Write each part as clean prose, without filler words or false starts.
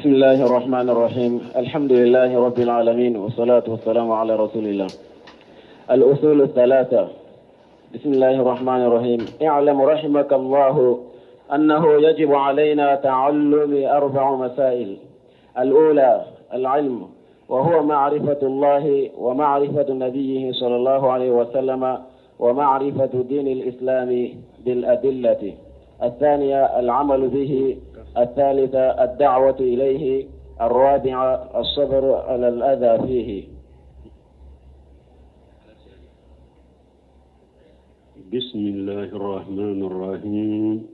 بسم الله الرحمن الرحيم. الحمد لله رب العالمين والصلاة والسلام على رسول الله. الأصول الثلاثة. بسم الله الرحمن الرحيم. اعلم رحمك الله أنه يجب علينا تعلم 4 مسائل. الأولى العلم، وهو معرفة الله ومعرفة نبيه صلى الله عليه وسلم ومعرفة دين الإسلام بالأدلة. الثانية العمل به. الثالثة الدعوة إليه. الرابعة الصبر على الأذى فيه. بسم الله الرحمن الرحيم،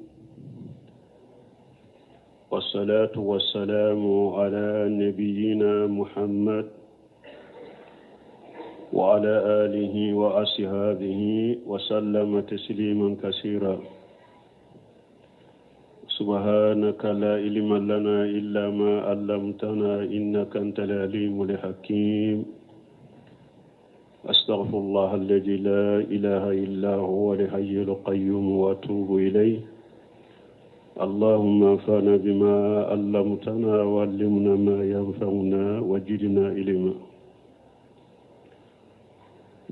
والصلاة والسلام على نبينا محمد وعلى آله وأصحابه وسلم تسليما كثيرا. سبحانك لا علم لنا إلا ما علمتنا إنك أنت العليم الحكيم. أستغفر الله الذي لا إله إلا هو الحي القيوم وأتوب إليه. اللهم انفعنا بما علمتنا وعلمنا ما ينفعنا وزدنا علما.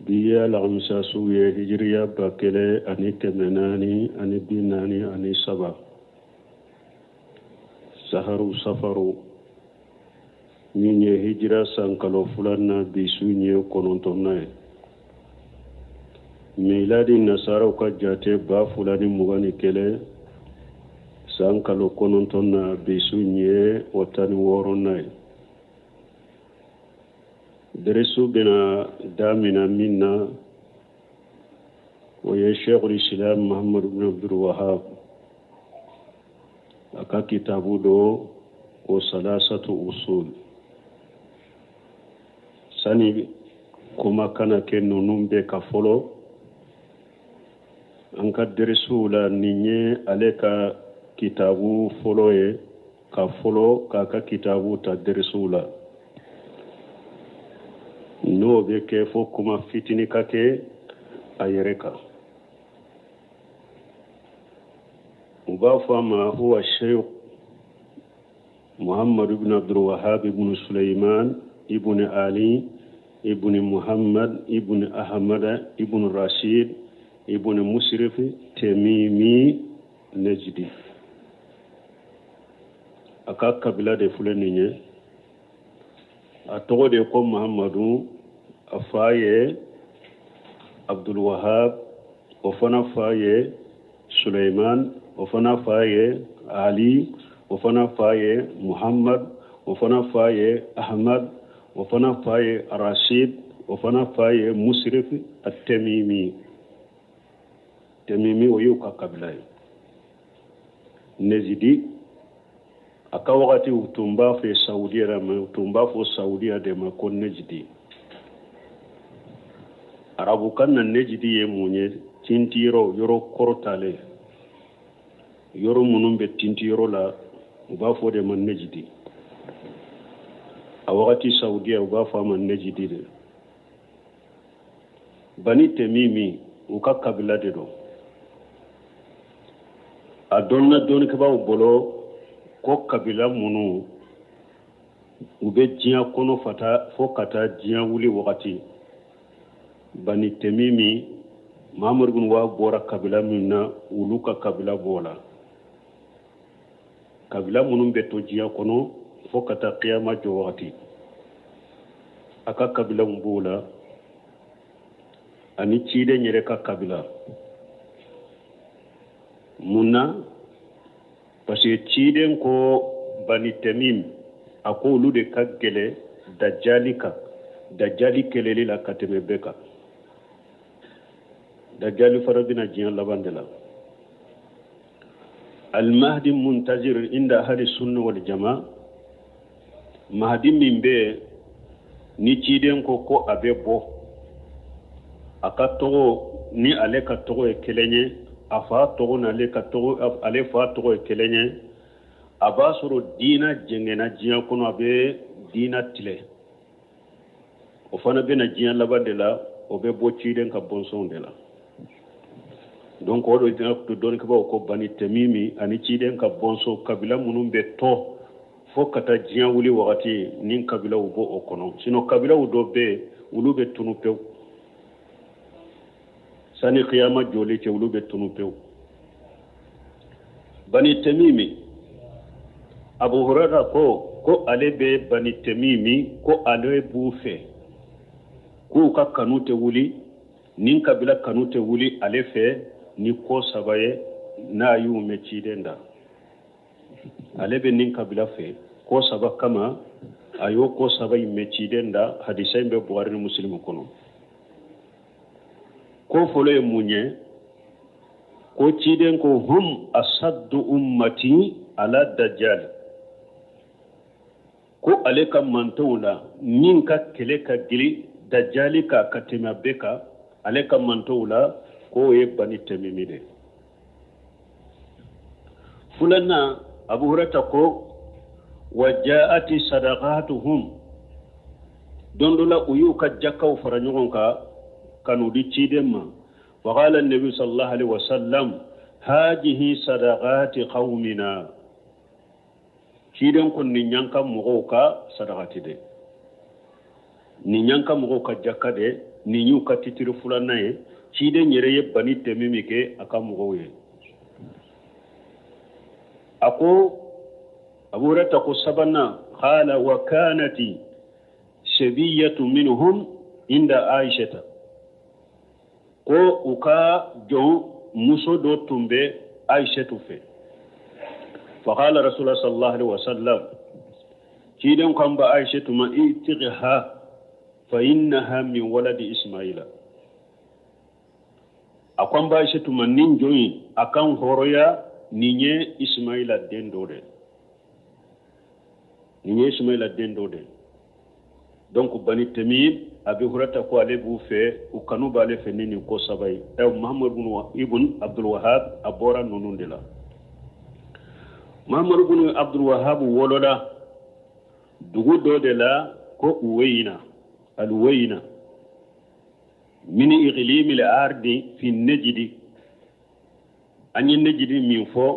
بيا الخمسة سوية هجرية باكلة أني كمناني أني بناني أني سبا saharu safaru ñiñe hijira sankalo fulanna bisuñe konontonnaye miladi nasaraw ka jate ba fulani mugani kele sankalo konontonna bisuñe watani woronnaye deresu bena damina minna oye cheikhul islam Muhammad ibn Abdul Wahhab aka kitabu do ko salasatu usul sani kuma kana ke nunum be ka folo an ka deresula ninye ale ka kitabu folo ye ka folo ka kitabu ta deresula no be ke fo kuma fitini ka ke ayereka وبافما هو الشيخ محمد بن عبد الوهاب بن سليمان ابن علي ابن محمد ابن أحمد ابن رشيد ابن مشرف تميمي نجدي أكاك بلاد فلانية أتوقع يقوم محمد أفاية عبد الوهاب وفنا فاية سليمان وفنا فايه علي وفنا فايه محمد وفنا فايه أحمد وفنا فايه رشيد وفنا فايه مشرف التميمي ويوكا قبلاي نزيدي aka wakati utumba fe Saudi Arabia utumba fo Saudi de ma kon nejidi arabu kan na nejidi ye munye tintiro yoro kortale yoro munum be tintiro la uba fo de man nejidi a wakati Saudi uba fa man nejidi de bani temimi uka kabila de do adonna don ke ba bolo ko kabila munu ube jiya kono fata fo kata jiya wuli wakati bani temimi mamur bin wa bora kabila minna uluka kabila bola kabila munu beto jiya kono fo kata qiyama jo wakati aka kabila mbula ani chide nyere ka kabila munna parce que ciden ko bani temim ako lu de ka gele dajjali kelele la kateme beka dajjali faradina jiyan labandela al mahdi muntazir inda ahli sunna wal jamaa mahdi mimbe ni ciden ko abe bo aka togo ni ale ka togo e kelenye afa togo na le ka togo ale fa togo kelenye abasuro dina jengena jiya kono abe dina tile o fana be na jiya labandela o be bocci den ka bonson de la donc o do dina to don ko bani temimi ani ci den ka bonso kabila munum be to fo kata jiya wuli wakati nin kabila bo o kono sino kabila do be ulu be tunu pew sani qiyama joli ke ulu be tunu pew bani tamimi abu hurara ko ale be bani tamimi ko ale bufe ko ka kanute wuli nin kabila kanute wuli ale fe ni ko sabaye na yu me cidenda ale be nin kabila fe ko saba kama ayo ko saba me cidenda hadisai be buhari ni muslimu kono ko folo e munye ko ciden ko hum asaddu ummati ala dajjal ko ale kam mantawla nin ka kele ka gili dajjali ka katima beka ale kam mantawla ko e bani tamimi de fulana abu hurata ko wajaati sadaqatuhum dondola uyu ka jakaw faranyon ka kanu di cidemma wa qala an-nabi sallallahu alaihi wasallam hadhihi sadaqati qaumina ciden kon ni nyanka mo ka sadaqati de ni nyanka mo ka jakade ni nyu ka titiru fulana e ciden yere ye bani temimi ke aka mo ye ako abu rata ko sabana qala wa kanati shabiyatu minhum inda aishata ko uka jon muso do tumbe aishatu fe fa qala rasulullah sallallahu alaihi wasallam kidan kan ba aishatu ma itiqha fa innaha min waladi ismaila akon ba aishatu man nin joyi akan horoya ninye ismaila dendode donc bani tamim abi hurata ko ale bu fe u kanu bale fe nini ko sabay e muhammad ibn abdul wahhab abora nonundela muhammad ibn abdul wahhab woloda dugu do de la ko uwayna al uwayna min iqlim al ardi fi najdi anyi najdi min fo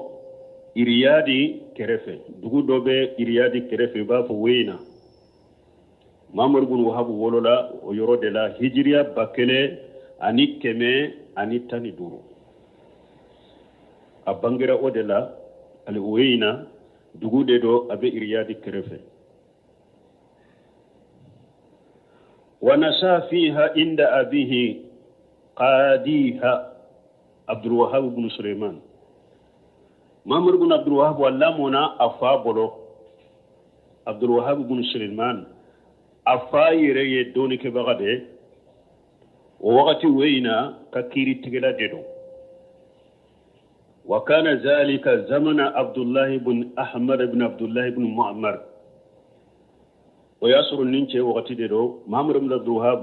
iriyadi kerefe dugu dobe iriyadi kerefe ba fo weyna mamar gun wahabu wolola o yoro de la hijriya bakele ani keme ani tani duru abangira o de la al weyna dugu de do abe iriyadi kerefe wa nasa fiha inda abihi qadiha abdul wahhab ibn sulaiman mamar ibn abdul wahhab wallamuna afabolo abdul wahhab ibn sulaiman afayire ye doni ke bagade o wakati weyna kakiri tigela dedo wa kana zalika zamana abdullah ibn ahmad ibn abdullah ibn muammar o yasuru ninche wakati dedo mamar ibn abdul wahhab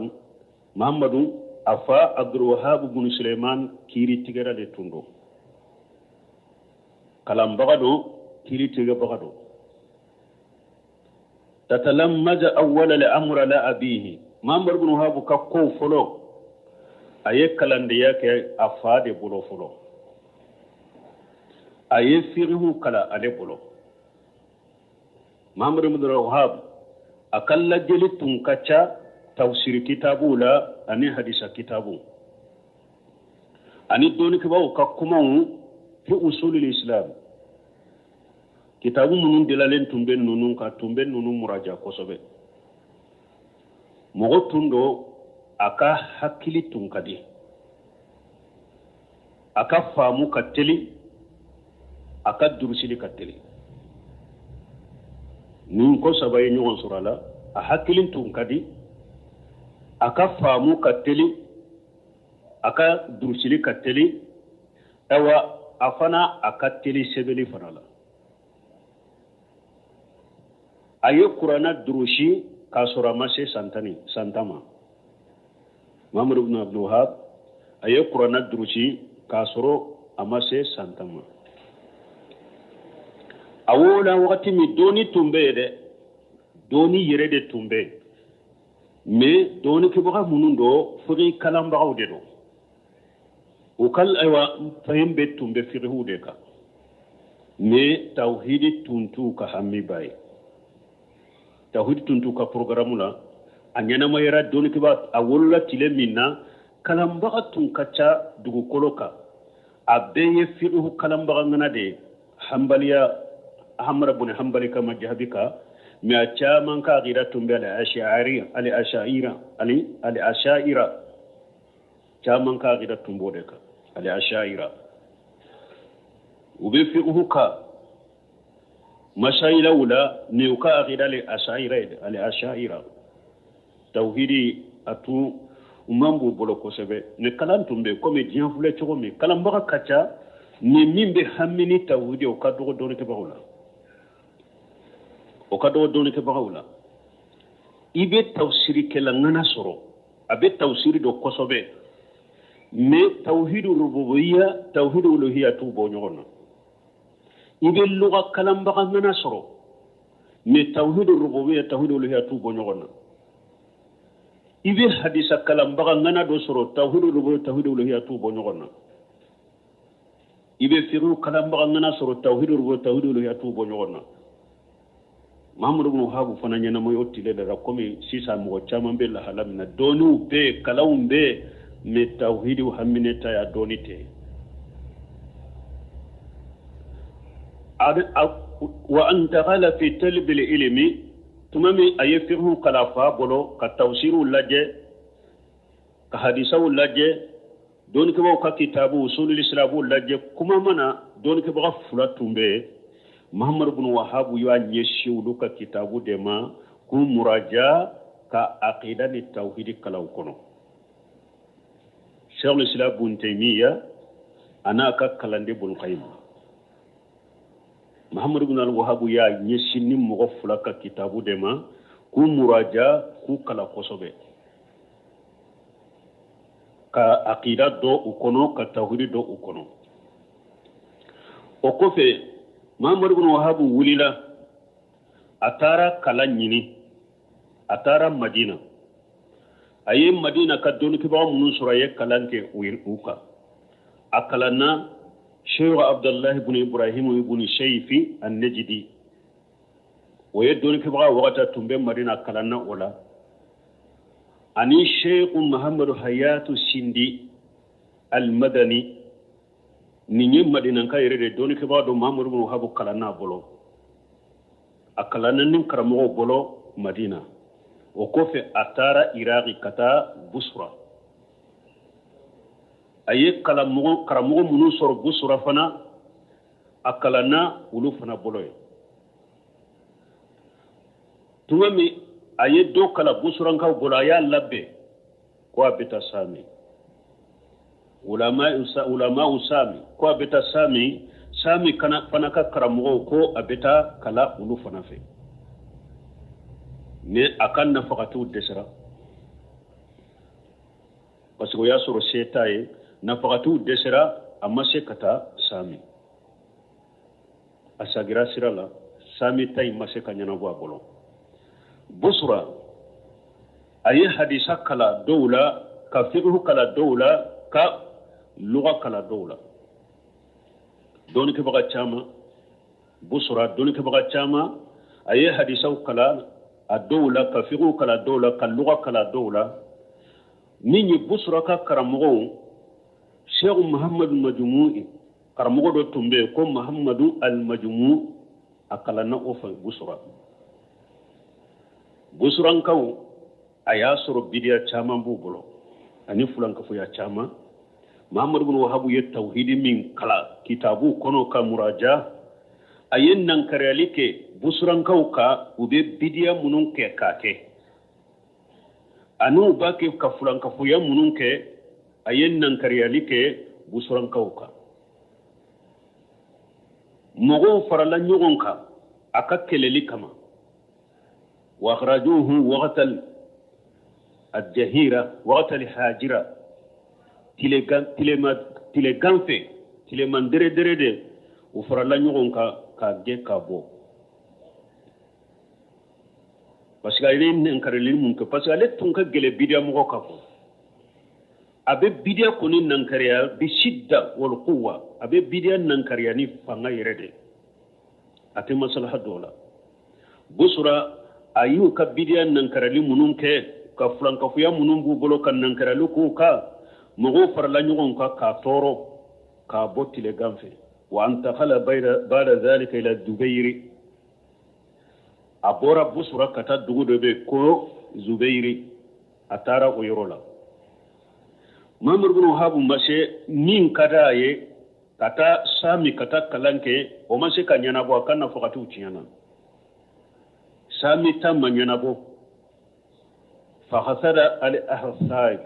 muhammadu afa abdul wahhab ibn sulaiman kiri tigera de tundo kalam bagado kiri tiga bagado تتلمذ أول الأمر لا أبيه ما مربون هابو كقو فلو أيك كلاندياك أفاد بلو فلو أي فيه كلا على بلو ما مربون هاب أكل جلي تنكشا تفسير كتابه لا أني حديث كتابه أني دوني كباو كقومه في أصول الإسلام kitabu munun dilalen tumben nunun ka tumben nunun muraja kosobe mogo tundo aka hakili tunkadi aka famu kateli aka durusili kateli nun ko sabaye nyon surala a hakilin tunkadi aka famu kateli aka durusili kateli ewa afana aka teli sebeli fanala aye qur'ana durushi kasura mase santama mamar ibn abdul wahhab aye qur'ana durushi kasuro amase santama awola wakati mi doni tumbe de doni yere de tumbe me doni ke boga munundo furi kalamba gawde do o kal aywa fahimbe tumbe fiqhu de ka me tawhidi tuntu ka hammi bay tawhid tuntu ka programu la anyana mayra doni ke ba awulla tile minna kalamba tun kacha dugu koloka abeye fiqhu kalamba ngana de hambaliya hamra bun hambali kama jahabika mi acha man ka gira tumbe al ashaira chaman ka gira tumbo de ka al ashaira ube fiqhu ka mashaila wala ne ka gira al ashaira tawhidi atu umambu bolo kosebe ne kalan tumbe comme dian fule chogo me kalan baka kacha ne mimbe hamini tawhidi o ka dogo doni ke bawla ibe tawsiri ke la ngana soro abe tawsiri do kosobe me tawhidu rububiyya tawhidu uluhiyya tu bo nyogona ibe lugha kalan baka ngana soro me tawhidu rububiyya tawhidu uluhiyya tu bo nyogona ibe hadisa kalam baga ngana do soro tawhidu rububiyya tawhidu uluhiyya tu bo nyogona ibe firu kalam baga ngana soro tawhidu rububiyya tawhidu uluhiyya tu bo nyogona Muhammad ibn Wahhab fana nyana moy ottile da komi sisa mo chama be la halamna donu be kalawum be me tawhidu hammineta ya donite wa anta ghala fi talab al-ilmi tumami ayefiru kalafa bolo ka tawsiru laje ka hadisawu laje don ke ka kitabu usulul islam laje kuma mana don ke ba fulatumbe Muhammad ibn Wahhab yo anyeshiwu ka kitabu dema ku muraja ka aqida ni tawhid kalaw kono Sheikh al-Islam ibn Taymiyyah ana ka kalande bun qayyim Muhammad ibn al-Wahhab ya nyeshini mo fulaka kitabu dema ku muraja ku kala kosobe ka aqida do ukono ka tawhid do ukono o kofe Muhammad ibn Wahhab wulila atara kala nyini atara Madina aye Madina ka donu ke ba mun suraye kalanke uka akalana Sheikh Abdullah ibn Ibrahim ibn Shayfi an-Najdi ويدون كبغا وقتا تنبي مدينة كلانا ولا أني شيخ محمد حياة السندي المدني نيني مدينة كايري دون كبغا دو محمد بن وهاب كلانا بولو أكلانا نكرمو بولو مدينة وكوفي أتارا إراغي كتا بسرة أي كرمو منو سور بسرة فنا أكلانا ولو فنا بولو tumami aye do kala busuranka bolaya labbe ko abeta sami ulama usami ko abeta sami kana fanaka karamugo ko abeta kala ulu fanafe ne akan nafaqatu desra parce que ya soro setaye nafaqatu desra amma se kata sami asagira sirala sami tay masse kanyana bo bolo busra ayi hadisa kala dawla ka fiqhu kala dawla ka lugha kala dawla doni ke baga chama busra doni ke baga chama ayi hadisa kala ad-dawla ka fiqhu kala dawla ka lugha kala dawla nini busra ka karamugo Sheikh Muhammad al-Majmu'i karamugo do tumbe ko Muhammadu al-Majmu' akala na ofa busran kaw aya soro bidiya chama bubulo ani fulan ka fuya chama Muhammad ibn Wahhab ye tauhid min kala kitabu kono ka muraja ayen nan karalike busran kaw ka ube bidiya munun ke kake anu ba ke ka fulan ka fuya munun ke ayen nan karalike busran kaw ka mogo farala nyogon ka aka keleli kama واخرجوه وقت الجهيرة وقت الحاجرة تلغان في تلمان دري وفرلا نيغون كا جي كابو parce que ayne nankareli mun ko parce que ale tun ka gele bidia mo ko ko abe bidia ko ni nankariya bi shidda wal quwwa abe bidia nankariya ni fanga yerede ate maslaha dola busura ayu ka bidiyan nankarali munun ke ka fulankafuya munun b'u bolo ka nankarali k'u ka mɔgɔw farala ɲɔgɔn kan k'a tɔɔrɔ k'a bɔ tilegan fɛ wa antakala bada zalika ila dubayiri a bɔra busura ka taa dugu dɔ bɛ ko zubayiri a taara o yɔrɔ la Muhammad bin Wahab ma se min ka d'a ye ka taa Sami ka taa kalan kɛ o ma se ka ɲɛnabɔ a ka nafakatiw tiɲɛna Sami ta ma ɲɛnabɔ fa hasada al-ahsab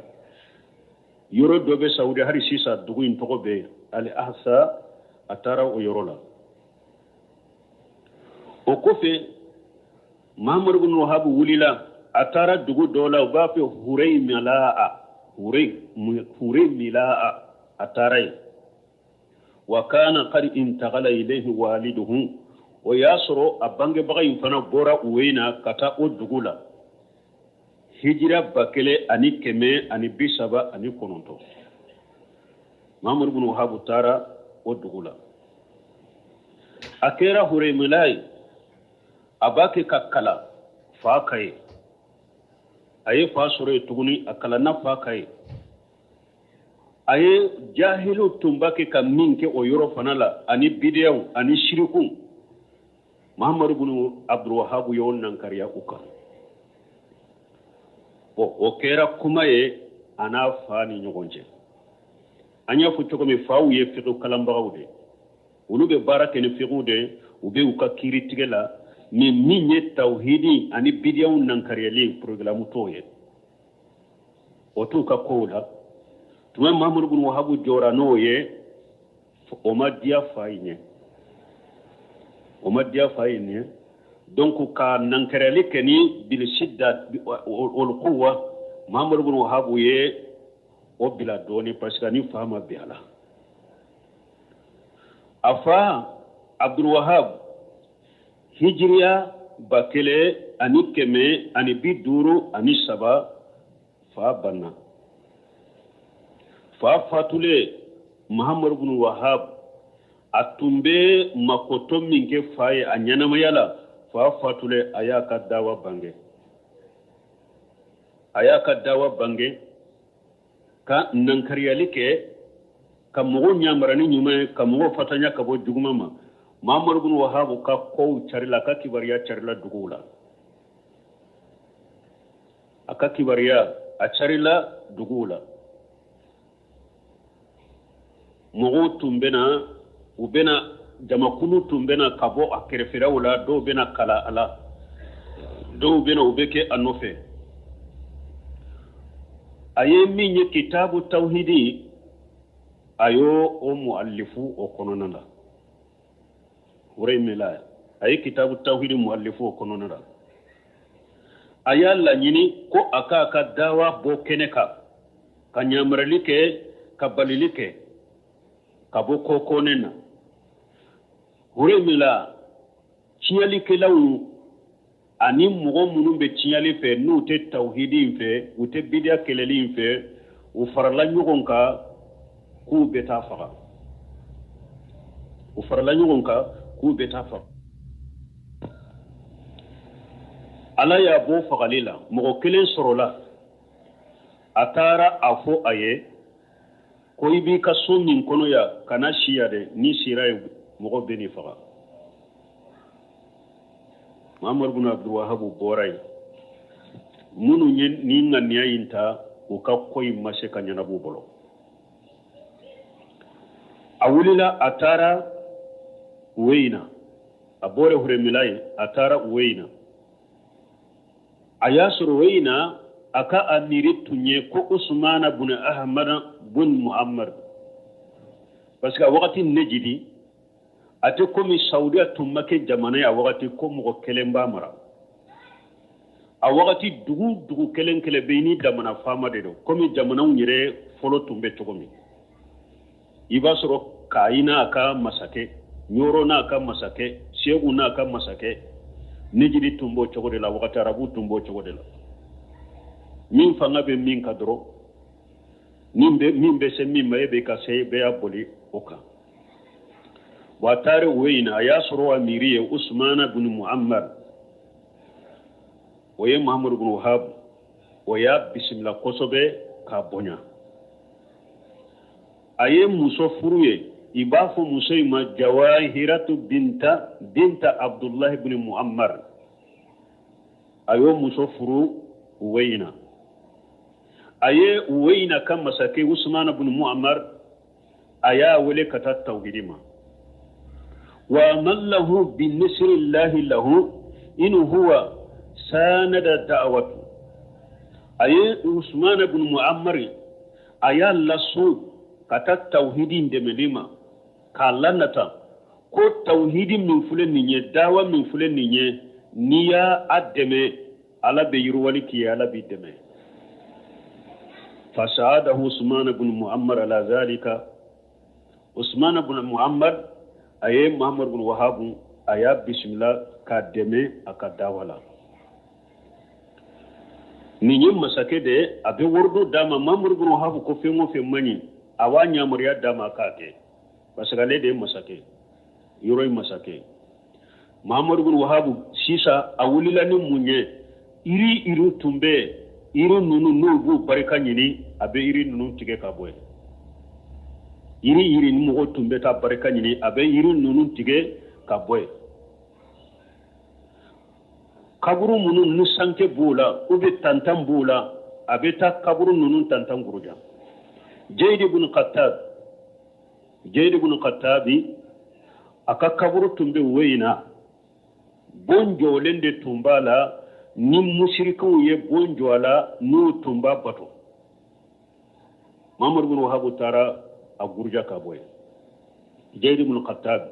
yɔrɔ dɔ bɛ Saudi hali sisan dugu in tɔgɔ bɛ al-ahsa a taara o yɔrɔ la o kɔfɛ Muhammad bin Wahab wulila a taara dugu dɔ la u b'a fɛ Huraymilaa a taara yen wa kana qad intaqala ilayhi waliduhu o y'a sɔrɔ a bangebaga in fana bɔra Uweyna ka taa o dugu la hijira 1139 Muhammad bin Wahab taara o dugu la a kɛra Huraymilaa ye a b'a kɛ ka kala fa ka ye a ye fa sɔrɔ yen tuguni a kalanna fa ka ye a ye jahilu tun b'a kɛ ka min kɛ o yɔrɔ fana la ani bidiyaw ani shiriku Muhammad bin Abdul Wahab y'o nankariya u kan o kɛra kuma ye a n'a fa ni ɲɔgɔn cɛ an y'a fɔ cogo min faw ye fiqh kalanbagaw de olu bɛ baara kɛ ni fiqh de u bɛ u ka kiiri tigɛ la ni min ye tawhidi ani bidiyaw nankariyali programme t'o ye o t'u ka kow la tuma Muhammad bin Wahab jɔra n'o ye o ma diya fa ye ɲɛ donc ka nankariyali kɛ ni bil shidda wal quwwa Muhammad bin Wahab ye o bila dɔɔni parce que ni fa ma bɛn a la a fa Abdul Wahab hijriya 1153 fa banna fa fatule Muhammad bin Wahab a tun bɛ makoto min kɛ fa ye a ɲɛnamaya la fa fatule a y'a ka dawa bange ka nankariyali kɛ ka mɔgɔw ɲamara ni ɲuman ye ka mɔgɔw fatanya ka bɔ juguman ma Muhammad bin Wahab ka kow carila ka kibariya carila duguw la a ka kibariya a carila duguw la mɔgɔw tun bɛna u bɛna jamakulu tun bɛna ka bɔ a kɛrɛfɛlaw la dɔw bɛna kala a la dɔw bɛna u bɛ kɛ a nɔfɛ a ye min ye kitabu tawhidi a y'o o muallifu o kɔnɔna la Huraymilaa a ye kitabu tawhidi muallifu o kɔnɔna la a y'a laɲini ko a k'a ka dawa bɔ kɛnɛ kan ka ɲamarali kɛ ka balili kɛ ka bɔ kɔkɔnɛ na Huraymilaa tiɲɛlikɛlaw ani mɔgɔ minnu bɛ tiɲɛli fɛ n'u tɛ tawhidi in fɛ u tɛ bidiya kɛlɛli in fɛ u farala ɲɔgɔn kan k'u bɛ taa faga Ala y'a bɔ fagali la mɔgɔ kelen sɔrɔla a taara a fɔ a ye ko i b'i ka so min kɔnɔ yan kana si yan dɛ ni sira ye mɔgɔ bɛ n'i faga Muhammad bin Abdul Wahab bɔra yen minnu ye ni ŋaniya in ta u ka ko in ma se ka ɲɛnabɔ bolo a wulila a taara Uweyna a bɔra Huraymilaa ye a taara Uweyna a y'a sɔrɔ Uweyna a ka amiri tun ye ko Usmana bin Ahmad bin Muhammad parce que a wagati nejidi a tɛ komi Saudiya tun ma kɛ jamana ye a wagati ko mɔgɔ kelen b'a mara a wagati dugu kelen bɛ ni jamana faama de don komi jamanaw yɛrɛ fɔlɔ tun bɛ cogo min i b'a sɔrɔ Kayi n'a ka masakɛ Ɲoro n'a ka masakɛ Segu n'a ka masakɛ nejidi tun b'o cogo de la wagati arabu tun b'o cogo de la min fanga bɛ min ka dɔrɔn min bɛ se min ma e bɛ ka se bɛɛ y'a boli o kan wa taari Uweyna a y'a sɔrɔ amiri ye Usmana bin Muhammad o ye Muhammad ibn Wahab o ya bisimila kosobe ka bonya aye muso furuye ibafo muso ma Jawahiratu binta Abdullah ibn Muammar ayo muso furu Uwayna aye Uwayna kan masake Usman ibn Muammar aya wale kata tauhidima wa mallahu bin nisrillahi lahu in huwa sanada da'watu aye Usman ibn Muammar aya lasu kata tauhidin de melima kalanata ko tauhidin min fulen ninye dawa min fulen ninye niya ademe ala be yurwali ki ala bi deme fasadahu Usman ibn Muammar ala zalika Usman ibn Muammar aye Muhammad ibn Wahab aya bismillah ka deme aka dawala ninye masake de abe wordo dama Muhammad ibn Wahab ko fengo fe mani awanya muriya dama kake basagale de masake yoroy masake Muhammad ibn Wahab sisa awulila ni munye iri tumbe iri nunu nubu barika nyini abe iri nunu tige kaboy iri ni mugo tumbe ta barika nyini abe iri nunu tige kaboy kaburu munun nu sanke bula ube tantan bula abe ta kaburu nunu tantan guruja Jayd ibn Qattabi aka kaburu tumbe weyna bonjo lende tumbala ni mushriku ye bonjo ala nu tumba bato Muhammad ibn Wahab tara agurja kaboy Jayd ibn Qattabi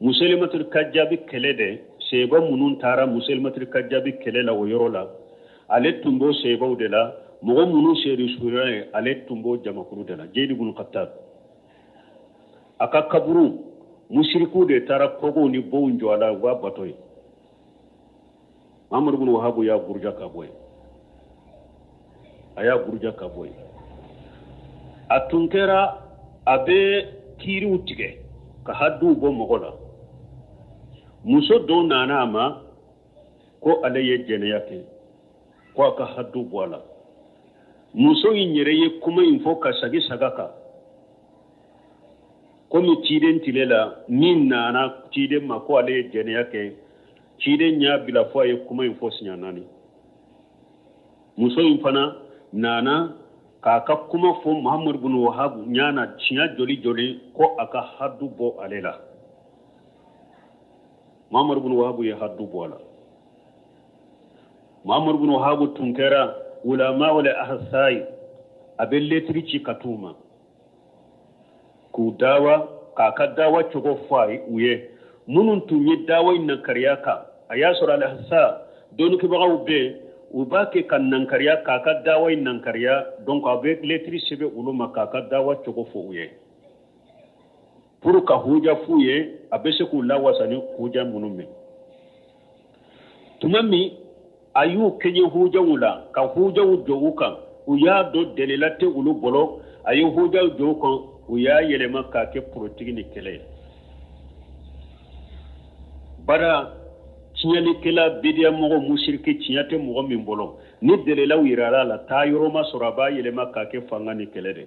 Musalimatul Kajjabi kelede seba munun tara Musalimatul Kajjabi kelela woyorola ale tumbo seba udela mogo munu seri surare ale tumbo jamakuru dela Jayd ibn Qattab aka kaburu mushriku de tara kogo ni bonjo ala wa batoy Muhammad ibn Wahab ya gurja kaboy aya gurja kaboy atunkera abe kiri utige ka haddu bo mogola muso do nana ma ko ale ye jene yake ko ka haddu bola muso yinyere ye kuma info ka sagi sagaka komi tiden tilela min nana tiden ma ko ale jene yake tiden nya bila fo ye kuma info sinya nani muso infana nana kaka kuma fo Muhammad ibn Wahab nyana chinya joli ko aka haddu bo alela Muhammad ibn Wahab ya haddu bo ala Muhammad ibn Wahab tunkera ulama wala ahsai abelle trici katuma ku dawa kaka dawa chogo fai uye munun tunye dawa inna kariyaka ayasura al-ahsa donu ke baga ube ubake kan nan kariya kaka dawa inna kariya donc avec l'électricité be uluma kaka dawa chogo fo uye pour ka huja fuye abese ku lawasani huja munume tumami ayu kenye huja wula ka huja wujoka uya do delelate ulu bolo ayu huja wujoka uya yelema ka ke protein kele bara tinyali kela bidia mogo mushriki tinyate mogo min bolo ni delela wirala la tayoro ma soraba yelema ka ke fangani kele de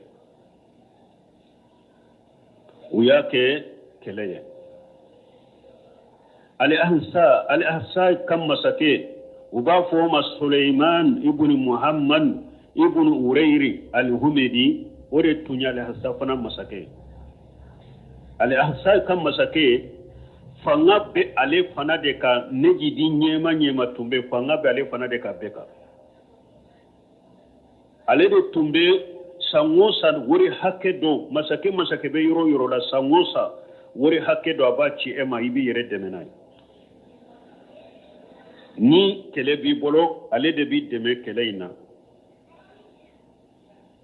uya ke keleye ali ahsa kam masake ubafo ma Sulaiman ibn Muhammad ibn Urayri al-Humidi ore tunya al-ahsa fana masake al-ahsa kam masake fanga be ale fana de ka neji nyema tumbe fanga be ale fana de ka beka ale de tumbe sangosa wori hakke do masake be yoro la sangosa wori hakke do abachi ema ibi yere demenai ni kele bi bolo ale de bi deme kele ina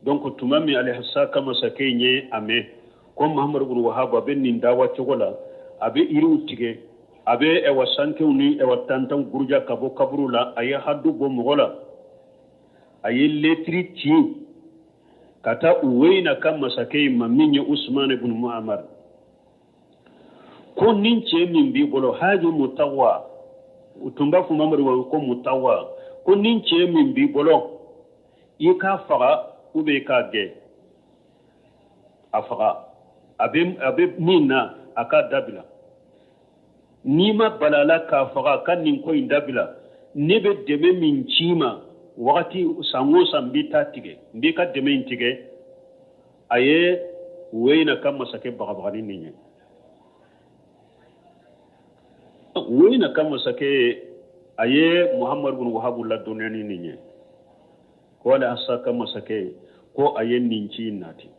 donc tumami ale hassa kama sake nye ame ko Muhammad ibn Wahab ben nin dawa chogola abe iri utige abe e wasanke uni e watantan gurja kabo kabrula aye haddu bo mogola aye letri ti kata uweina kama sake maminye Usman ibn Muammar ko ninche min bi bolo haji mutawa utumba fu mamari wa ko mutawa ko nin cɛ min b'i bolo i k'a faga ou bien i k'a gɛn a faga a bɛ min na a k'a dabila n'i ma balala k'a faga ka nin ko in dabila ne bɛ dɛmɛ min ci ma wagati san o san n b'i ta tigɛ n b'i ka dɛmɛ in tigɛ a ye Uweyina ka masakɛ bagabagani nin ye Uweyina ka masakɛ a ye Muhamadu bin Wahabu ladɔnniya ni nin ye ko ale Asa ka masakɛ ko a ye nin ci nati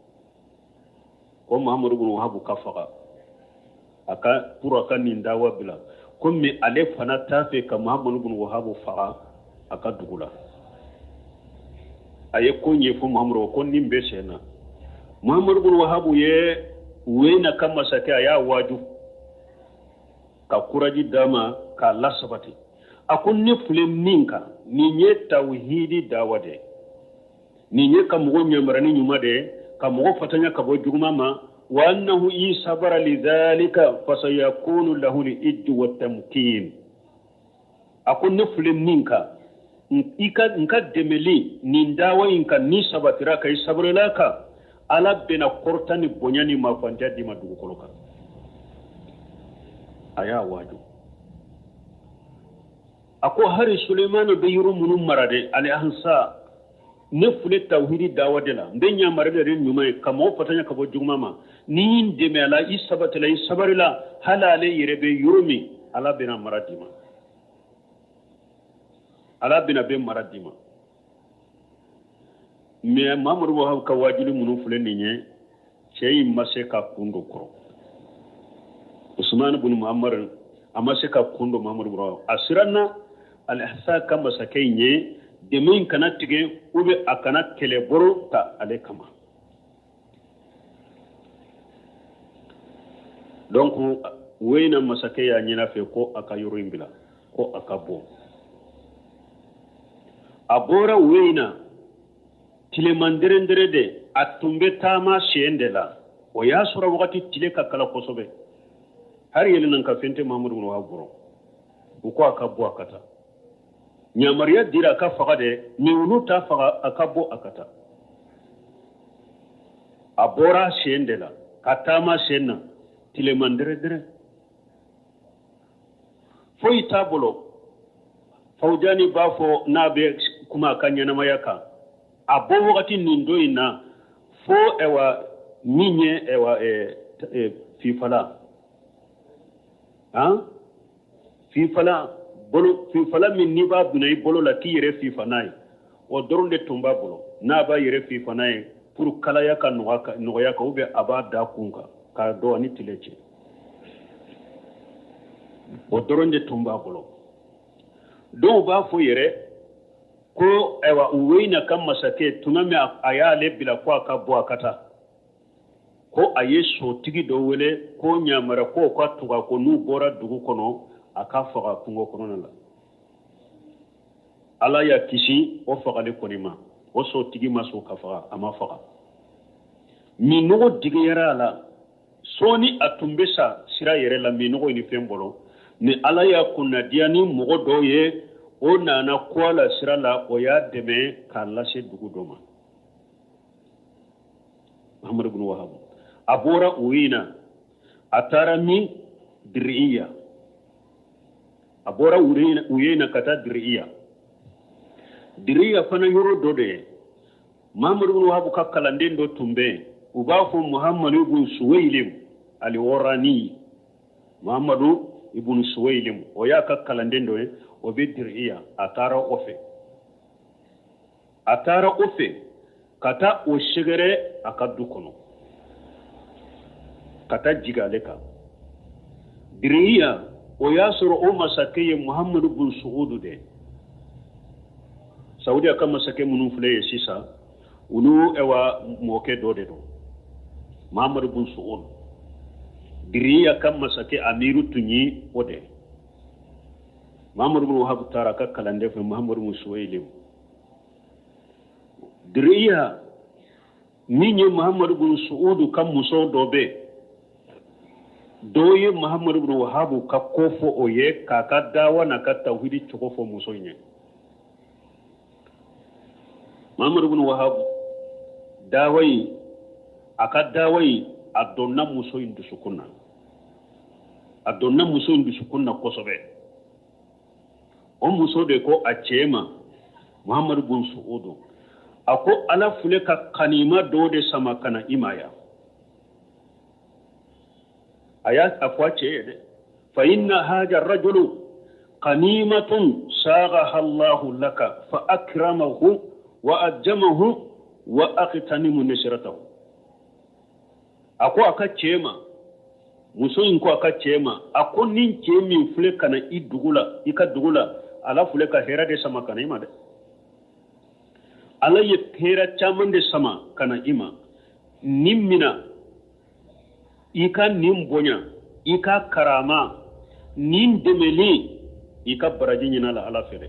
ko Muhamadu bin Wahabu ka faga a ka pour a ka nin dawa bila ko mais ale fana t'a fɛ ka Muhamadu bin Wahabu faga a ka dugu la a ye ko ɲɛfɔ Muhamadu ko nin bɛ sen na Muhamadu bin Wahabu ye Uweyina ka masakɛ a y'a waaju ka kuraji d'a ma k'a lasabati a ko ne filɛ min kan nin ye tawhidi dawa de nin ye ka mɔgɔ ɲamarani ɲuman de ka mɔgɔ fatanya ka bɔ juguman ma wa annahu isabara lidhalika fasayakunu lahu al-idd wa tamkin a ko ne filɛ min kan nka dɛmɛli nin dawa in kan ni sabatira ka i sabarila kan ala bɛna kɔrɔta ni bonya ni mafantiya di ma dugukolo kan a y'a waaju a ko hari Sulemanu bɛ yɔrɔ minnu mara de ale Ansa ne filɛ tawhidi dawa de la n bɛ ɲamari de ɲuman ye ka mɔgɔ fatanya ka bɔ juguman ma ni n dɛmɛ a la i sabatila i sabarila hali ale yɛrɛ bɛ yɔrɔ min ala bɛna mara di ma ala bɛna bɛ mara di ma mais Muhamadu Wahabu ka waajuli minnu filɛ nin ye cɛ in ma se ka kun don kɔrɔ Usman bin Muhammad a ma se ka kun don Muhamadu Wahabu a siranna Al-Asa ka masakɛ in ye dɛmɛ in kana tigɛ ou bien a kana kɛlɛbolo ta ale kama donc Uweyina masakɛ y'a ɲin'a fɛ ko a ka yɔrɔ in bila ko a ka bɔ a bɔra Uweyina tilemandɛrɛndɛrɛ de a tun bɛ taama siɲɛ de la o y'a sɔrɔ wagati tile ka kala kosɛbɛ hari yɛlɛnna ka fɛn tɛ Muhamadu bin Wahabu bɔrɔ u ko a ka bɔ a ka taa ɲamariya dira a ka faga dɛ mais olu t'a faga a ka bɔ a ka taa a bɔra siɲɛ de la ka taama siɲɛ na tilemandɛrɛndɛrɛ foyi t'a bolo Fawjani b'a fɔ n'a bɛ kuma a ka ɲɛnamaya kan a bɔ wagati nin don in na fo min ye fifala fifala min n'i b'a bunna i bolo la k'i yɛrɛ fifa n'a ye o dɔrɔn de tun b'a bolo n'a b'a yɛrɛ fifa n'a ye pour kalaya ka nɔgɔya kan ou bien a b'a da kun kan k'a dɔn ni tile cɛ o dɔrɔn de tun b'a bolo dɔw b'a fɔ yɛrɛ ko Uweyina ka masakɛ tuma min a y'ale bila ko a ka bɔ a ka taa ko a ye sotigi dɔ wele ko ɲamara ko ka tuga ko n'u bɔra dugu kɔnɔ a ka faga kungo kɔnɔna la ala y'a kisi o fagali kɔni ma o sotigi ma sɔn ka faga a ma faga minɔgɔ digiyara a la sɔɔni a tun bɛ sa sira yɛrɛ la minɔgɔ ni fɛn bolo ni ala y'a kunnadiya ni mɔgɔ dɔw ye o nana ko a la sira la o y'a dɛmɛ k'a lase dugu dɔ ma Muhamadu bin Wahabu a bɔra Uweyina a taara min Diriya a bɔra Uweyina ka taa Diriya fana yɔrɔ dɔ de ye Muhamadu bin Wahabu ka kalanden dɔ tun bɛ yen u b'a fɔ Muhamadu bin Suwaylim al-Warani Muhamadu ibn Suwaylim o y'a ka kalanden dɔ ye o bɛ Diriya a taara o fɛ ka taa o sɛgɛrɛ a ka du kɔnɔ ka taa jigin ale kan Diriya o y'a sɔrɔ o masakɛ ye Muhamadu bin Suudu de Saudiya ka masakɛ minnu filɛ ye sisan olu mɔkɛ dɔ de don Muhamadu bin Suudu Diriya ka masakɛ amiru tun ye o de Muhamadu bin Wahabu taara ka kalanden fɛ Muhamadu bin Suwaylim Diriya min ye Muhamadu bin Suudu ka muso dɔ bɛ dɔw ye Muhamadu bin Wahabu ka ko fɔ o ye k'a ka dawa n'a ka tawhidi cogo fɔ muso in ye Muhammad ibn Wahab dawai aka dawai adonna muso indu sukunna kosobe o muso de ko a cema Muhammad ibn Suudu ako ala fule ka kanima do de sama kana imaya ayat akwace de fa inna haja rajulu qanimatun saghaha Allah laka fa akramahu wa ajjamahu wa aqtanimu nishratahu ako aka cema muso in ko aka cema ako nin ce min fule kana idugula ika dugula ala fule ka hera de sama kana ima de ala ye hera chaman de sama kana ima nimmina ika nim bonya ika karama nin demeli ika baraji nyina la ala fere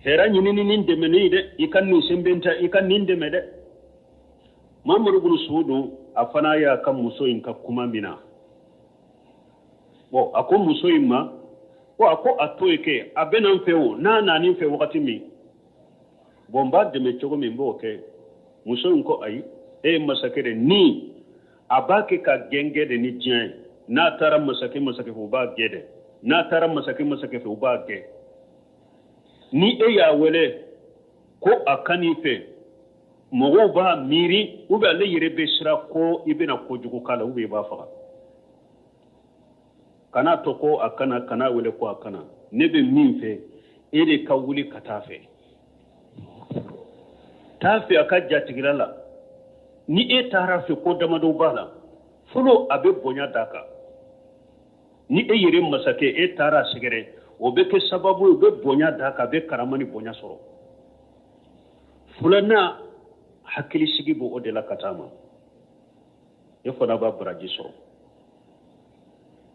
hera nyini nin demeni de ika ni sembenta ika nin demede Muhammad ibn Suudu afana ya kan muso in ka kuma mina bo ako muso in ma ko ako atoyeke abenan fewo na nin fe wakati mi bomba de me chogo mi bo ke muso in ko ayi masakere ni abake ka genge de ni jien na tara masake fo ba gede na tara masake fo ba ge ni ya wele ko akani fe mogo ba miri ube ale yere be sira ko ibena ko jugu kala ube ba faga kana to ko akana kana wele ko akana ne be min fe ere ka wuli katafe tafe aka jatigirala ni tara fe ko damado bala fulo abe bonya daka ni yere masake tara sigere obe ke sababu be bonya daka be karamani bonya soro fulana hakili sigi bo o de la katama fona ba baraji soro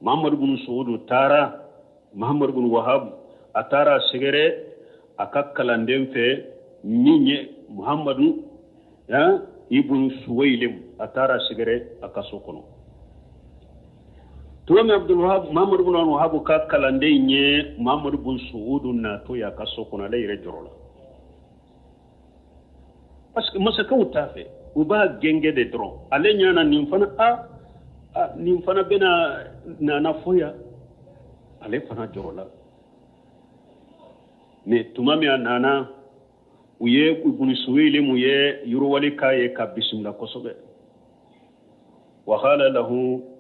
Muhammad ibn Suudu tara Muhammad ibn Wahab atara sigere akakkalanden fe minye Muhammadu ya ibn Suwailim atara sigere akaso kono tuwami Abdul Wahab Muhammad ibn Wahab kakkalande nye Muhammad ibn Suudu na to ya kaso kono la yire jorola parce que masaka utafe uba genge de dron ale nyana nimfana bena na foya ale fana jorola me tumami anana uye ibn Suwailim uye yurwali kaye ka bismillah kosobe wa qala lahu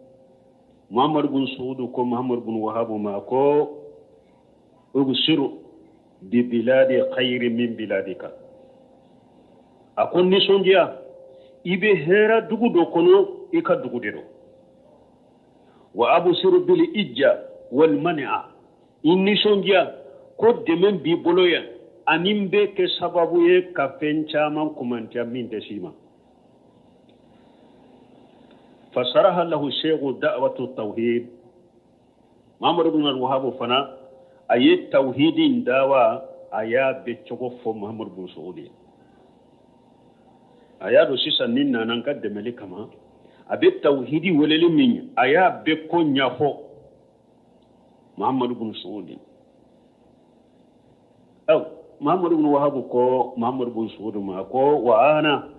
Muhammad ibn Suudu ko Muhammad ibn Wahab ma ko ubsiru bi biladi khayri min biladika akon ni sondia ibe hera dugu do kono ika dugu de do wa absiru bil ijja wal man'a inni sondia ko demen bi boloya animbe ke sababu ye ka fenchama kumanta min de sima fasaraha lahu shaykhu da'watu tauhid Muhammad ibn al-Wahhab fana ayat tauhidin dawa aya be chogo fo Muhammad ibn Suudi aya do sisa ninna nan ka demeli kama abe tauhidi weleli min aya be ko nyafo Muhammad ibn Suudi Muhammad ibn Wahhab ko Muhammad ibn Suudi ma ko wa ana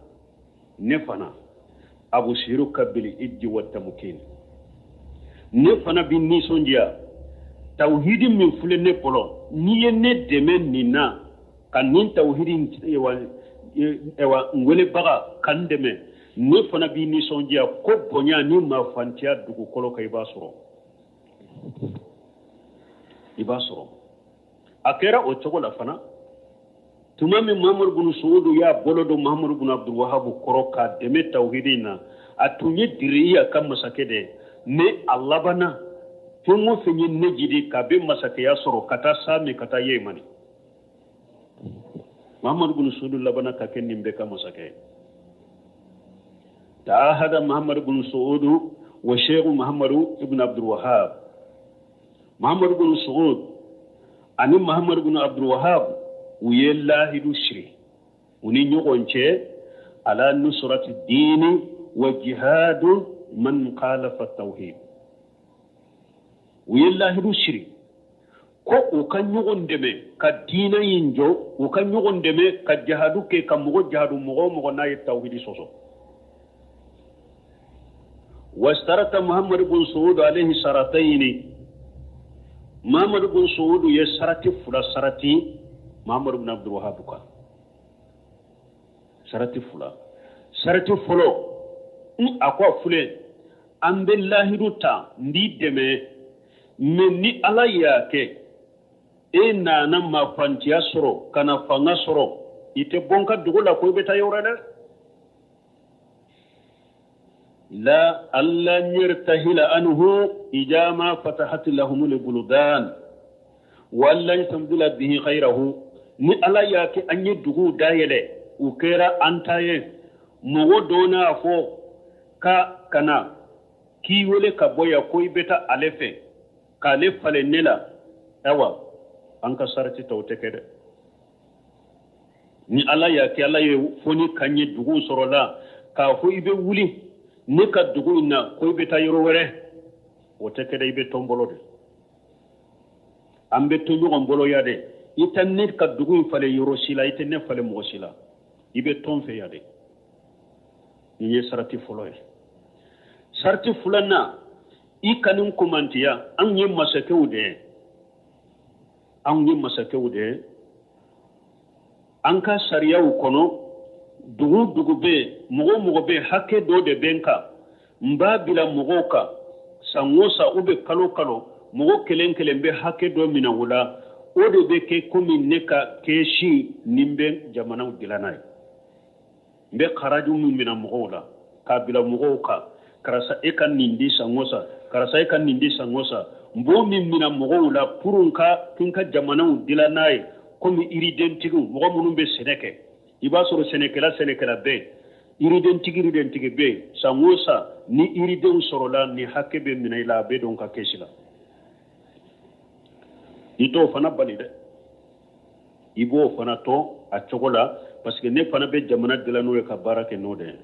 nefana abu shiruka bil ijji wa tamkin nefana bin ni sondia tauhidi min fule ne polo ni ne demen nina kan nin tauhidin ewa ngwele baga kan deme nefana bin ni sondia ko bonya ni ma fantia dugu kolo kay basoro ibasoro akera o chogo la fana tumami Muhammad ibn Suudu ya bolodo Muhammad ibn Abdul Wahhab koroka deme tauhidina atunye diriya kam masakede ne Allah bana tungo fenye nejidi kabe masake ya soro kata sami kata yemani Muhammad ibn Suudu labana kaken nimbe kam masake ta'ahada Muhammad ibn Suudu wa Sheikh Muhammad ibn Abdul Wahhab Muhammad ibn Suud ani Muhammad ibn Abdul Wahhab ويلاهدو شري ونينيغونچه على نصرة الدين وجهاد من خالف التوحيد ويلاهدو شري ko u ka ɲɔgɔn dɛmɛ ka diinɛ in jɔ u ka ɲɔgɔn dɛmɛ ka jahadu kɛ ka mɔgɔ jahadu mɔgɔ n'a ye tawhidi sɔsɔ wastarata muhammad bin suud alayhi saratayni muhammad bin suud ye sarati fula sarati muhammad bin abdul wahhab ka sarati fula sarati folo akwa fule an bɛ lahidu ta ndi dɛmɛ mais ni ala y'a kɛ e nana mafantiya sɔrɔ kana fanga sɔrɔ i tɛ bɔn ka dugu la ko i bɛ taa yɔrɔ dɛ la alla yartahila anhu ijama fatahat lahum albuldan wa alla yastamdila bihi khayrahu ni ala y'a kɛ an ye dugu dayɛlɛ u kɛra an ta ye mɔgɔ dɔ n'a fɔ ka kana k'i wele ka bɔ yan ko i bɛ taa ale fɛ k'ale falen ne la awa an ka sarati tɔw tɛ kɛ dɛ ni ala y'a kɛ ala ye fo ni kan ye dugu sɔrɔla k'a fɔ i bɛ wuli ne ka dugu in na ko i bɛ taa yɔrɔ wɛrɛ o tɛ kɛ dɛ i bɛ tɔn bolo de an bɛ to ɲɔgɔn bolo ya dɛ i tɛ ne ka dugu in falen yɔrɔ si la i tɛ ne falen mɔgɔ si la i bɛ tɔn fɛ ya dɛ nin ye sarati fɔlɔ ye sarati filanan i kani komantiya an ye masakɛw de ye an ye masakɛw de ye an ka sariyaw kɔnɔ dugu bɛ mɔgɔ bɛ hakɛ dɔ de bɛ n kan n b'a bila mɔgɔw kan san o san kalo mɔgɔ kelen bɛ hakɛ dɔ minɛ o la o de bɛ kɛ komi ne ka kɛsi nin bɛ jamanaw dilanna ye n bɛ karaju min minɛ mɔgɔw la k'a bila mɔgɔw kan karisa e ka nin di san o san karisa e ka nin di san o san n b'o min minɛ mɔgɔw la pour n ka jamanaw dilanna ye komi iridentigiw mɔgɔ minnu bɛ sɛnɛ kɛ i b'a sɔrɔ sɛnɛkɛla bɛɛ iridentigi bɛɛ san o san ni iridenw sɔrɔla ni hakɛ bɛ minɛ i la a bɛ dɔn ka kɛsi la i t'o fana bali dɛ i b'o fana tɔ a cogo la parce que ne fana bɛ jamana dilan n'o ye ka baara kɛ n'o de ye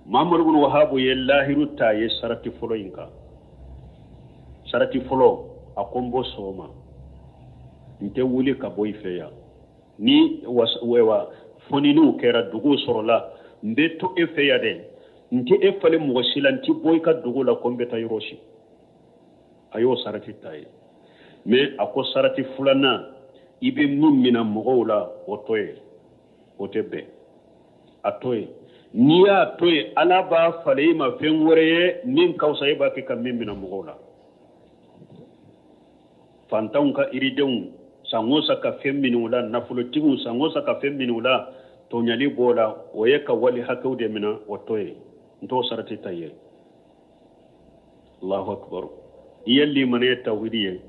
Muhammad bin Wahhab ye lahiru ta ye sarati fɔlɔ in kan sarati fɔlɔ a ko n bɔ sɔgɔma n tɛ wuli ka bɔ i fɛ yan ni foniniw kɛra dugu sɔrɔla n bɛ to e fɛ yan dɛ n tɛ e falen mɔgɔ si la n tɛ bɔ i ka dugu la ko n bɛ taa yɔrɔ si a y'o sarati ta ye mais a ko sarati filanan i bɛ min minɛ mɔgɔw la o to ye o tɛ bɛn a to ye n'i y'a to ye ala b'a falen i ma fɛn wɛrɛ ye min ka fisa e b'a kɛ ka min minɛ mɔgɔw la fantanw ka iridenw san o san ka fɛn minɛ u la nafolotigiw san o san ka fɛn minɛ u la tɔɲali b'o la o ye ka wali hakɛw de minɛ o to ye n t'o sarati ta ye Allahu akbar i ye limaniya ye tawhidi ye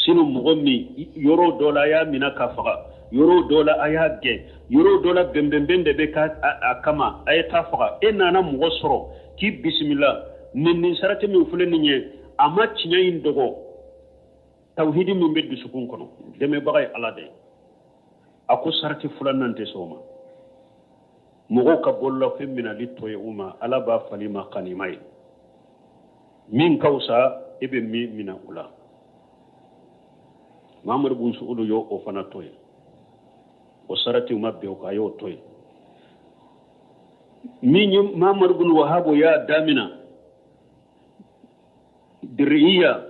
sinon mɔgɔ min yɔrɔ dɔ la a y'a minɛ ka faga yɔrɔ dɔ la a y'a gɛn yɔrɔ dɔ la bɛnbɛnbɛn de bɛ k'a kama a ye taa faga e nana mɔgɔ sɔrɔ k'i bisimila nin sarati min filɛ nin ye a ma tiɲɛ in dɔgɔ tawhidi min bɛ dusukun kɔnɔ dɛmɛbaga ye ala de ye a ko sarati filanan tɛ sɔn o ma mɔgɔw ka bololafɛn minɛli tɔ ye u ma ala b'a fali ma kanima ye min ka fisa e bɛ min minɛ u la Muhammad bin Suud y'o o fana to ye o saratiw ma bɛn o kan a y'o to ye min ye Muhammad bin Wahhab y'a damina diriya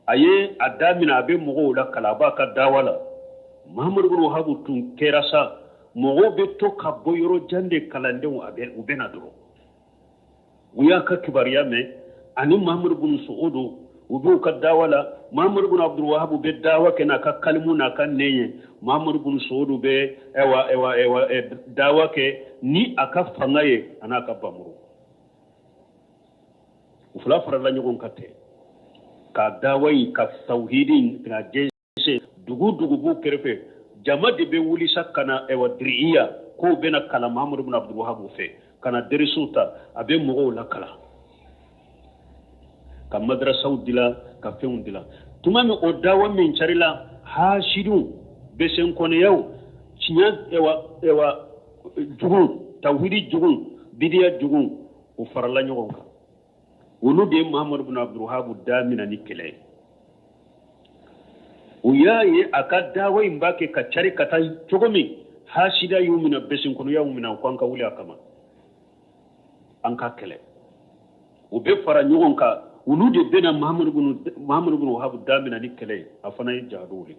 a ye a damina a bɛ mɔgɔw la kala a b'a ka dawa la Muhammad bin Wahhab tun kɛra sa mɔgɔw bɛ to ka bɔ yɔrɔ jan de kalandenw u bɛ na dɔrɔn u y'a ka kibariya mɛn ani Muhammad bin Suud u b'u ka dawa la Muhammad bin Abdul Wahhab bɛ dawa kɛ n'a ka kalimu n'a ka nɛɲɛ Muhammad bin Suud bɛ dawa kɛ ni a ka fanga ye a n'a ka bamuru u fila farala ɲɔgɔn kan tɛ ka dawa in ka tawhidi ka jɛse dugu b'u kɛrɛfɛ jama de bɛ wuli sa kana diriya k'o bɛna kalan Muhammad bin Abdul Wahhab fɛ kana derisu ta a bɛ mɔgɔw la kalan ka madrasaw dila ka fɛnw dila tuma min o dawa min carila hasidu besenkɔnɛyaw tiɲɛ jugun tawhidi jugun bidiya jugun o farala ɲɔgɔn kan olu de ye Muhammad bin Abdul Wahhab damina ni kɛlɛ ye uyaye aka dawa imbake ka cari kata cogomi hasida yumina besin kono yumina ko anka wuli akama anka kele ube fara nyogon ka ulude bena Muhammad ibn Wahab damina ni kele afana jahaduli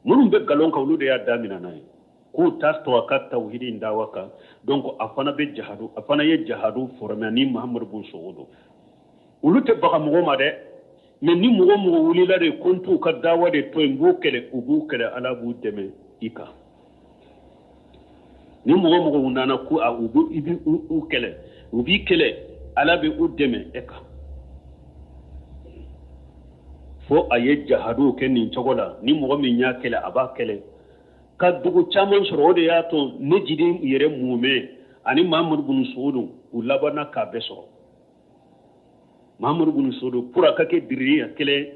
munum be galon ka ulude ya damina nay ko tasto aka tauhidi ndawaka donc afana be jahadu afana ye jahadu formani Muhammad ibn Saud ulute baka mugoma de mais ni mugo wuli la de kontu ka dawa de to mbo kele ubu kele ala bu deme ika ni mugo unana ku a ubu ibi u kele ubi kele ala be u deme eka fo aye jahadu ken ni chogola ni mugo min nya kele aba kele ka dugu chaman soro de ya to ne jidi yere mume ani Muhammad ibn Saud ulabana ka beso Muhammad ibn Saud pura kake diriya kele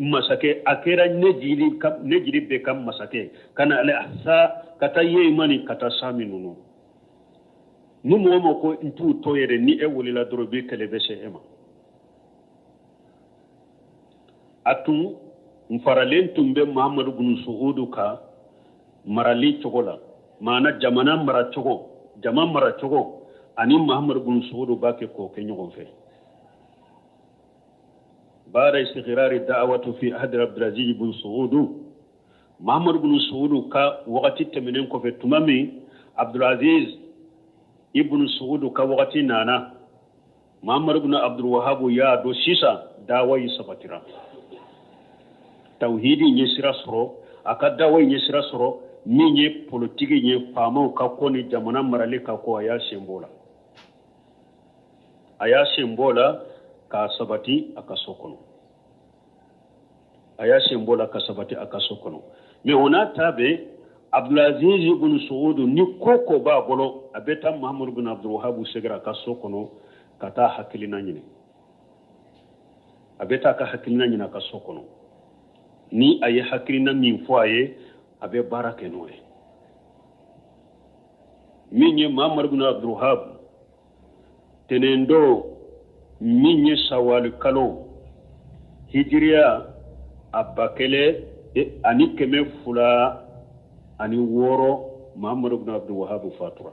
masake akera nejili be kam masake kana ale asa kata ye mani kata sami nunu ni mo ko intu to yere ni e wolila doro be kele be se ema atu mfaralen tumbe Muhammad ibn Saud ka marali chogola mana jamana mara chogo ani Muhammad ibn Saud ba ke ko ke nyogon fe بعد استقرار الدعوة في أحد عبد العزيز بن سعود محمد بن سعود كا وقت تمنين كفي تمامي عبد العزيز ابن سعود كا وقت نانا محمد بن عبد الوهاب يا دو سيسا دعوة يسفترا توحيدي يسرا سرو أكا دعوة يسرا سرو ميني بوليتيكي يفامو كا كوني جامنا مرالي كا كو آيا سيمبولا ka sabati aka sokono aya sembola ka sabati aka sokono me ona tabe Abdulaziz ibn Saud ni koko ba bolo abeta Muhammad ibn Abdul Wahhab segra ka sokono kata hakilina nyine abeta ka hakilina nyina ka sokono ni aye hakilina min foye abe barake noe minye Muhammad ibn Abdul Wahhab tenendo minye sawal kalo hijriya abakele ani keme fula ani woro Muhammad ibn Abdul Wahhab fatura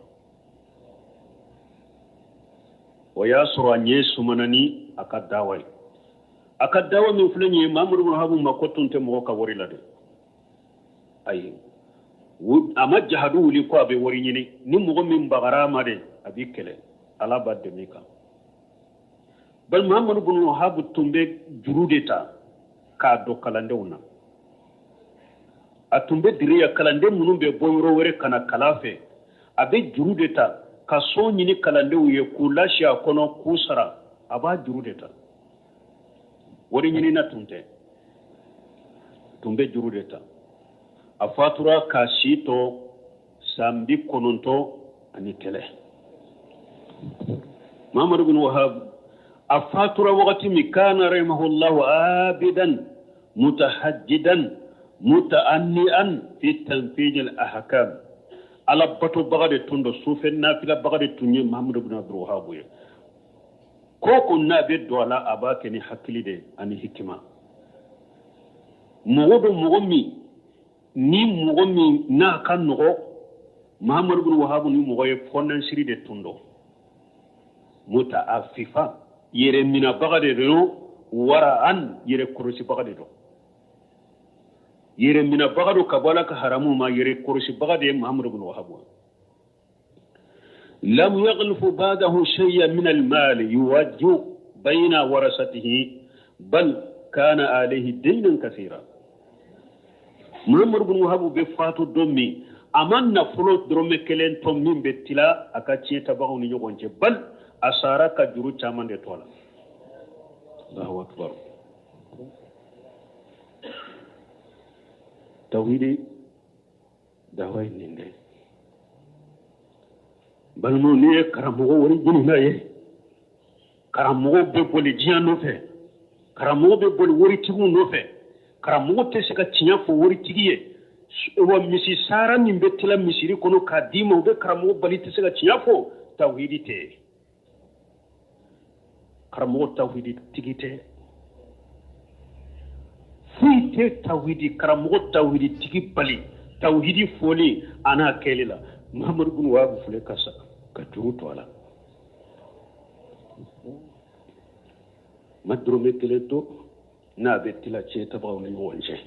waya sura nye sumanani akadawa min fulenye Muhammad ibn Wahhab makotunte mo ka wori lade ay ama jahadu li ko abe wori nyini ni mo min bagara made abikele ala badde mika bal Muhammad ibn Wahhab tumbe jurudeta ka do kalandewna atumbe diriya kalande munumbe boyro were kana kalafe abe jurudeta ka so nyini kalandewu ye kulashi akono kusara aba jurudeta wori nyini na tumbe jurudeta afatura ka shito sambi kononto ani kele Muhammad ibn Wahhab afatura wakati mikana rahimahullahu abidan mutahajjidan mutaannian fi tanfij al-ahkam ala bato bagade tundo sufen nafila bagade tunye Muhammad ibn Abdul Wahhab koko nabe dola abake ni hakilide ani hikima mugomi na kan nogo Muhammad ibn Wahhab ni mugoye fonnan siri de tundo mutaafifa yere mina bagade do wara an yere kurusi bagade do yere mina bagado kabala ka haramu ma yere kurusi bagade Muhammad ibn Wahhab lam yaghlifu ba'dahu shay'an min al-mal yuwajju bayna warasatihi bal kana alayhi daynan kathira Muhammad ibn Wahhab be fatu dommi amanna fulo drome kelen to min betila aka cieta bawo ni nyogonje bal asara ka juru chamande tola Allahu akbar tawhidi dawai ninde balmo ne karamogo wori jini naye karamogo be boli jiano fe karamogo be boli wori tigu no fe karamogo te se ka tinya fo wori tigiye wa misi sara min betila misiri kono ka dimo be karamogo bali te se ka tinya fo tawhidi te karamogo tawhidi tigite fi te tawhidi karamogo tawhidi tigi bali tawhidi foli ana kelela Muhammad ibn Wahab fule kasa ka juru to ala madrome keleto na betila ce tabawli wonje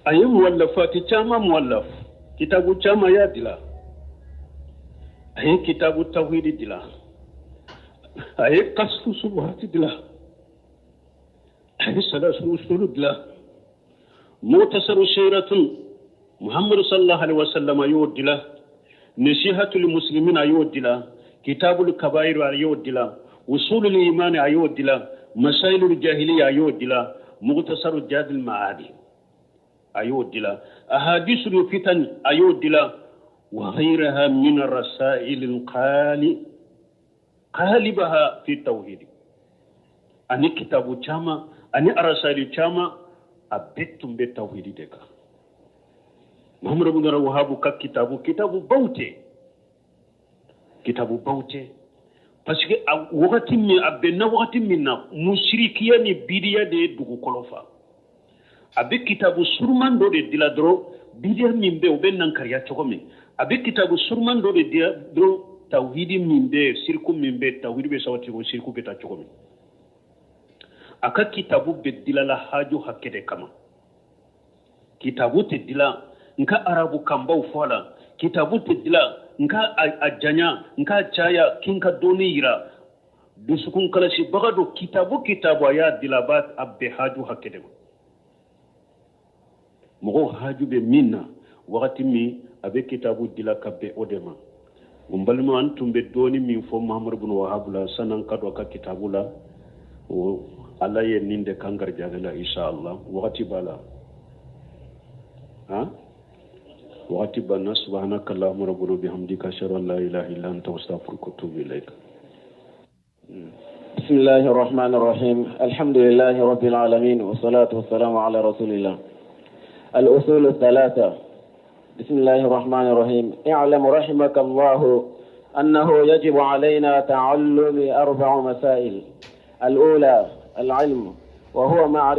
ayi muwallafati chama muwallaf kitabu chama ya dila ayi kitabu tawhidi dila ayi kasfu subhati dila ayi salasu usulu dila mutasaru shayratun muhammad sallallahu alaihi wasallam ayo dila nasihatul muslimin ayo dila kitabul kabair ayo dila usulul iman ayo dila masailul jahiliya ayo dila mutasaru jadil maadi ayo dila ahadithul fitan ayo dila wa ghayraha min ar-rasail qalibaha fi tawhid ani kitabu chama ani arasail chama abetum be tawhid deka Muhammad ibn Wahab ka kitabu baute parce que wakati mi abenna wakati minna mushrikiya ni bidiya de dugu kolofa abe kitabu surman do de diladro bidiya mimbe obennan kariya chokome abe kitabu surman do de diladro tawhidi mimbe sirku mimbe tawhidi be sawati ko sirku beta chokome aka kitabu be dilala haju hakede kama kitabu te dila nka arabu kambau fola kitabu te dila nka ajanya nka chaya kinka doni yira dusukun kalashi bagado kitabu ya dilabat abbe haju hakede mogo haju be minna wakati mi abe kitabu dila kabbe odema umbalma antumbe doni min fo Muhammad ibn Wahab la sanan kadwa ka kitabu la o alla ye ninde kangar jagala inshallah wakati bala ha wakati bana subhanaka allahumma rabbuna bihamdika ashhadu an la ilaha illa anta astaghfiruka wa atubu ilaik بسم الله الرحمن الرحيم الحمد لله رب العالمين والصلاة والسلام على رسول الله الأصول الثلاثة بسم الله الرحمن الرحيم اعلم رحمك الله أنه يجب علينا تعلم 4 مسائل الأولى العلم وهو معرفة